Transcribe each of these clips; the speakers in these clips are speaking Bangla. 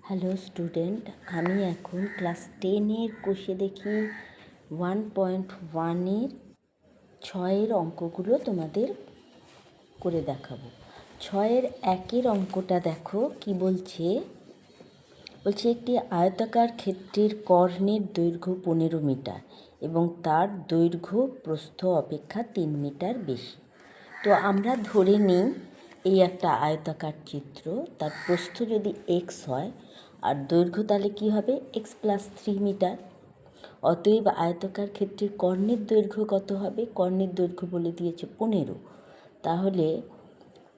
হ্যালো স্টুডেন্ট, আমি এখন ক্লাস 10-এর কোষে দেখি 1.1-এর 6-এর অঙ্কগুলো তোমাদের করে দেখাবো। 6-এর 1-এর অঙ্কটা দেখো কি বলছে। একটি আয়তাকার ক্ষেত্রের কর্ণের দৈর্ঘ্য 15 মিটার এবং তার দৈর্ঘ্য প্রস্থ অপেক্ষা 3 মিটার বেশি। তো আমরা ধরে নিই এই একটা আয়তাকার চিত্র, তার প্রস্থ যদি এক্স হয় আর দৈর্ঘ্য তাহলে কী হবে x+3 মিটার। অতএব আয়তাকার ক্ষেত্রের কর্ণের দৈর্ঘ্য কত হবে? কর্ণের দৈর্ঘ্য বলে দিয়েছে 15। তাহলে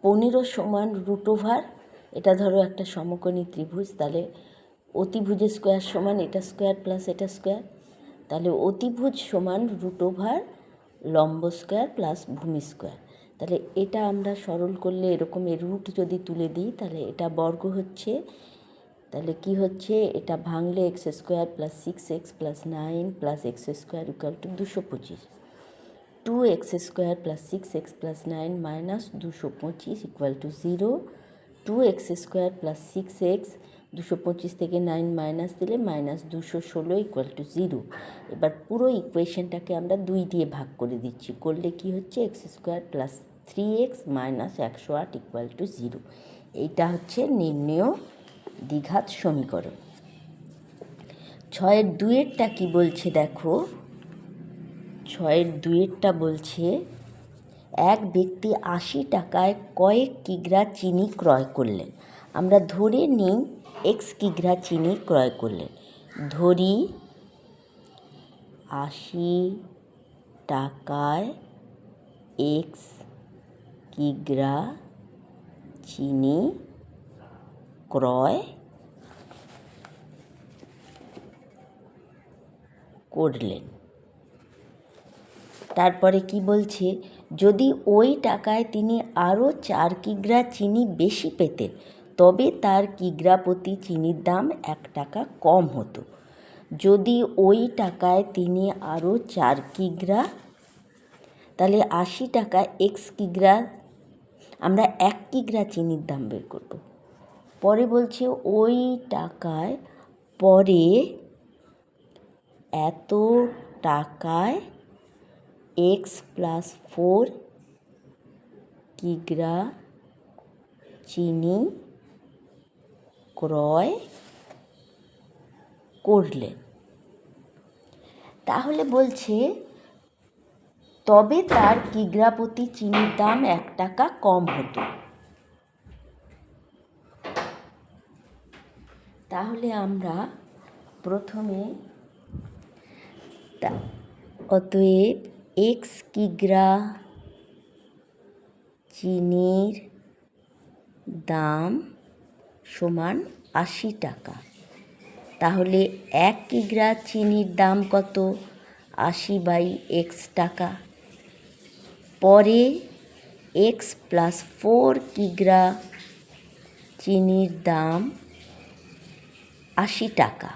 15 সমান √, এটা ধরো একটা সমকোণী ত্রিভুজ, তাহলে অতিভুজের স্কোয়ার সমান এটা স্কোয়ার প্লাস এটা স্কোয়ার, তাহলে অতিভুজ সমান √, লম্ব স্কোয়ার প্লাস ভূমি স্কোয়ার। তাহলে এটা আমরা সরল করলে এরকম রুট যদি তুলে দিই তাহলে এটা বর্গ হচ্ছে, তাহলে কি হচ্ছে এটা ভাঙলে x² + 6x + 9 + x² = 225। 2x² + 6x + 9 - 225 = 0। 2x² + 6x 225 থেকে 9 মাইনাস দিলে -216 = 0। এবার পুরো ইকুয়েশনটাকে আমরা 2 দিয়ে ভাগ করে দিচ্ছি, করলে কি হচ্ছে x² + 3x - 108 = 0। এইটা হচ্ছে নির্ণেয় দ্বিঘাত সমীকরণ। 6-এর 2-এরটা কি বলছে দেখো। 6-এর 2-এরটা বলছে এক ব্যক্তি 80 টাকায় কয়েক কিগ্রা চিনি ক্রয় করলেন। আমরা ধরে নিই x কিগ্রা চিনি ক্রয় করলেন। ধরি 80 টাকায় x কিগ্রা চিনি ক্রয় করলেন। তারপরে কি বলছে, যদি ওই টাকায় তিনি আরও 4 কিগ্রা চিনি বেশি পেতেন তবে তার কিগ্রা প্রতি চিনির দাম 1 টাকা কম হতো। যদি ওই টাকায় তিনি আরও 4 কিগ্রা, তাহলে 80 টাকা x কিগ্রা, আমরা 1 কিগ্রা চিনির দাম বের করব। পরে বলছে ওই টাকায় পরে এত টাকায় x+4 কিগ্রা চিনি ক্রয় করলেন। তাহলে বলছে তবে তার কিগ্রা প্রতি চিনির দাম 1 টাকা কম হতো। তাহলে আমরা প্রথমে অতএব x কিগ্রা চিনির দাম সমান 80 টাকা। তাহলে 1 কিগ্রা চিনির দাম কত? 80/x টাকা। পরে x+4 কিগ্রা চিনির দাম 80 টাকা।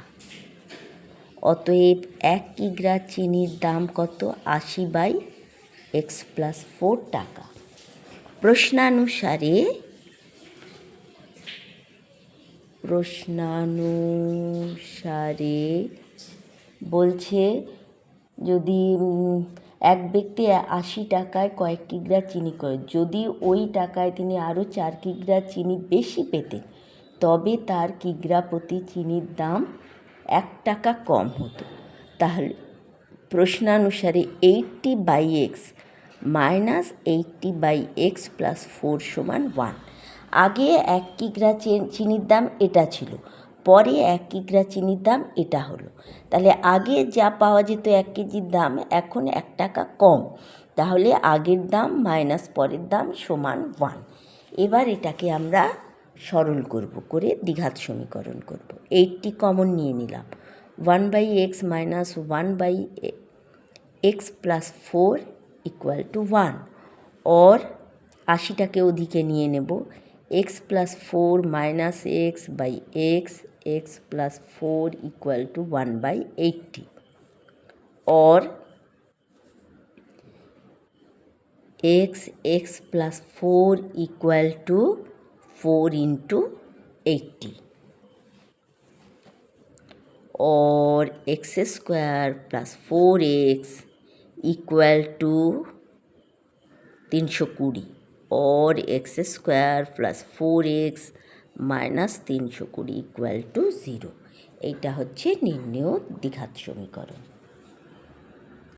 অতএব 1 কিগ্রা চিনির দাম কত? 80/x+4 টাকা। প্রশ্নানুসারে বলছে যদি এক ব্যক্তি 80 টাকায় কয়েক কিগ্রা চিনি করে, যদি ওই টাকায় তিনি আরও 4 কিগ্রা চিনি বেশি পেতেন তবে তার কিগ্রা প্রতি চিনির দাম 1 টাকা কম হতো। তাহলে প্রশ্নানুসারে 80/x - 80/x+4 = 1। আগে 1 কিগ্রা চিনির দাম এটা ছিল, পরে 1 কিগ্রা চিনির দাম এটা হলো। তাহলে আগে যা পাওয়া যেত 1 কেজির দাম এখন 1 টাকা কম, তাহলে আগের দাম মাইনাস পরের দাম সমান 1। এবার এটাকে আমরা সরল করব, করে দ্বিঘাত সমীকরণ করব। 80 কমন নিয়ে নিলাম, 1/x - 1/x+4 = 1। और 80টাকে ওদিকে নিয়ে নেব, x+4 - x/x x+4 = 1/80। और x+4 = 4 × 80। और x square plus 4x equal to 320 और x square plus 4x minus 320 equal to 0। এইটা হচ্ছে নির্ণেয় দ্বিঘাত সমীকরণ।